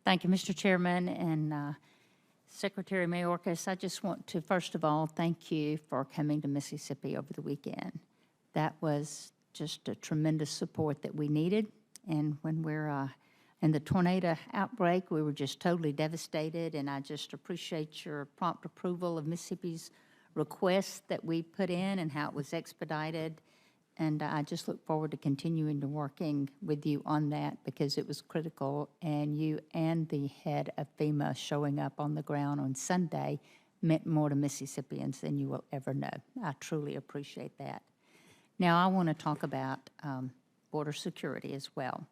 Thank you, Mr. Chairman and Secretary Mayorkas. I just want to, first of all, thank you for coming to Mississippi over the weekend. That was just a tremendous support that we needed. And when we're in the tornado outbreak, we were just totally devastated, and I just appreciate your prompt approval of Mississippi's request that we put in and how it was expedited. And I just look forward to continuing to working with you on that because it was critical, and you and the head of FEMA showing up on the ground on Sunday meant more to Mississippians than you will ever know. I truly appreciate that. Now I want to talk about border security as well.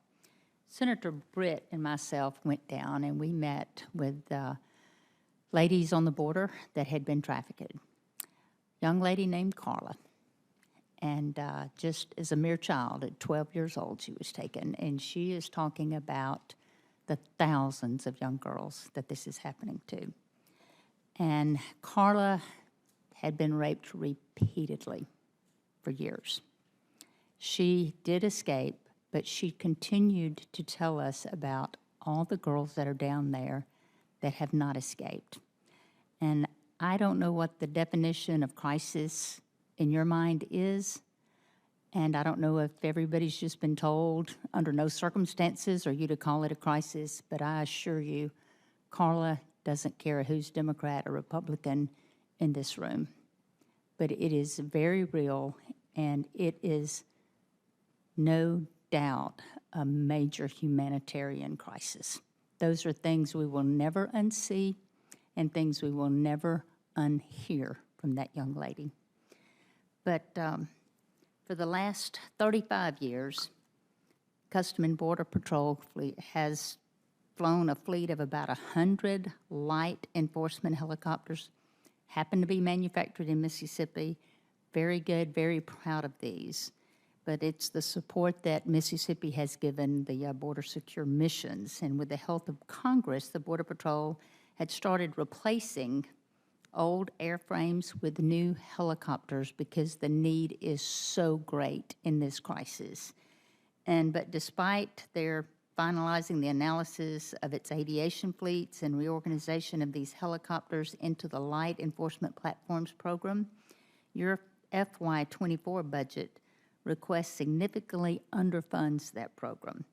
Senator Britt and myself went down and we met with ladies on the border that had been trafficked. Young lady named Carla. And just as a mere child, at 12 years old, she was taken. And she is talking about the thousands of young girls that this is happening to. And Carla had been raped repeatedly for years. She did escape, but she continued to tell us about all the girls that are down there that have not escaped. And I don't know what the definition of crisis in your mind is, and I don't know if everybody's just been told under no circumstances are you to call it a crisis, but I assure you, Carla doesn't care who's Democrat or Republican in this room. But it is very real, and it is no doubt a major humanitarian crisis. Those are things we will never unsee and things we will never unhear from that young lady. But for the last 35 years, Custom and Border Patrol fleet has flown a fleet of about 100 light enforcement helicopters, happen to be manufactured in Mississippi. Very good, very proud of these. But it's the support that Mississippi has given the border secure missions. And with the help of Congress, the Border Patrol had started replacing old airframes with new helicopters because the need is so great in this crisis. But despite their finalizing the analysis of its aviation fleets and reorganization of these helicopters into the Light Enforcement Platforms program, your FY24 budget requests significantly underfunds that program.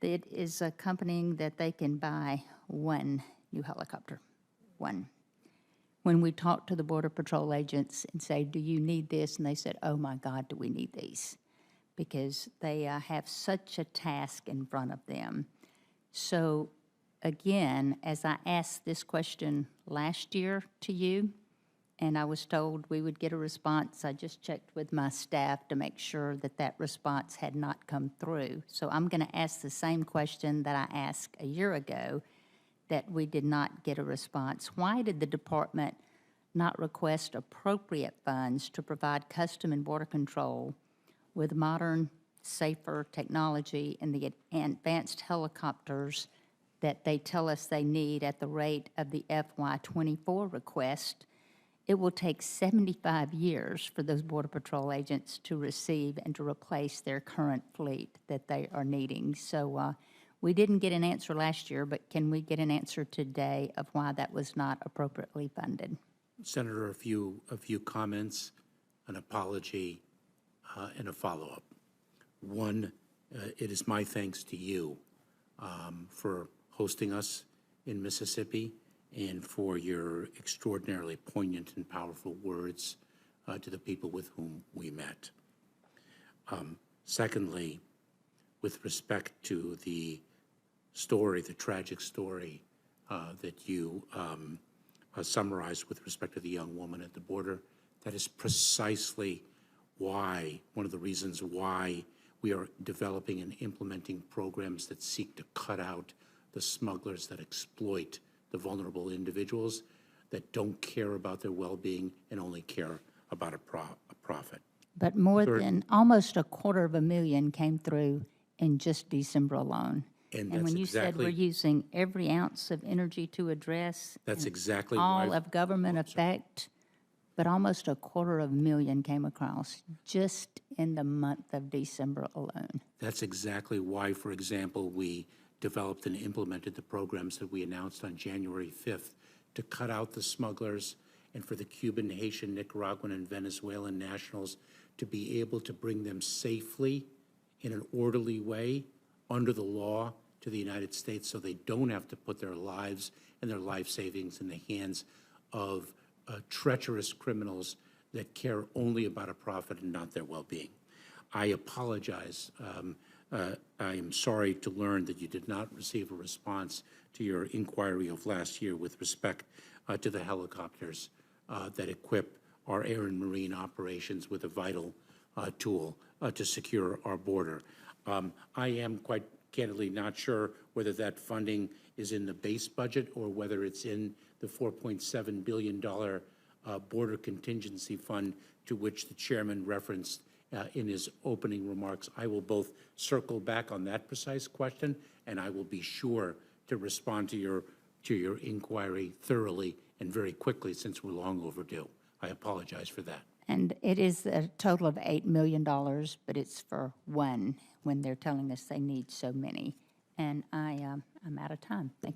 It is accompanying that they can buy one new helicopter, one. When we talk to the Border Patrol agents and say, do you need this? And they said, oh my God, do we need these? Because they have such a task in front of them. So again, as I asked this question last year to you, and I was told we would get a response, I just checked with my staff to make sure that that response had not come through. So I'm going to ask the same question that I asked a year ago that we did not get a response. Why did the department not request appropriate funds to provide Custom and Border Control with modern, safer technology and the advanced helicopters that they tell us they need at the rate of the FY24 request? It will take 75 years for those Border Patrol agents to receive and to replace their current fleet that they are needing. So we didn't get an answer last year, but can we get an answer today of why that was not appropriately funded? Senator, a few comments, an apology, and a follow-up. One, it is my thanks to you for hosting us in Mississippi and for your extraordinarily poignant and powerful words to the people with whom we met. Secondly, with respect to the story, the tragic story that you summarized with respect to the young woman at the border, that is precisely why, one of the reasons why we are developing and implementing programs that seek to cut out the smugglers that exploit the vulnerable individuals that don't care about their well-being and only care about a profit. But more than almost 250,000 came through in just December alone. And when you said we're using every ounce of energy to address, that's exactly all of government effect, but almost 250,000 came across just in the month of December alone. That's exactly why, for example, we developed and implemented the programs that we announced on January 5th to cut out the smugglers and for the Cuban, Haitian, Nicaraguan, and Venezuelan nationals to be able to bring them safely in an orderly way under the law to the United States so they don't have to put their lives and their life savings in the hands of treacherous criminals that care only about a profit and not their well-being. I apologize. I am sorry to learn that you did not receive a response to your inquiry of last year with respect to the helicopters that equip our air and marine operations with a vital tool to secure our border. I am quite candidly not sure whether that funding is in the base budget or whether it's in the $4.7 billion border contingency fund to which the chairman referenced in his opening remarks. I will both circle back on that precise question, and I will be sure to respond to your inquiry thoroughly and very quickly, since we're long overdue. I apologize for that. And it is a total of $8 million, but it's for one when they're telling us they need so many. And I'm out of time. Thank you.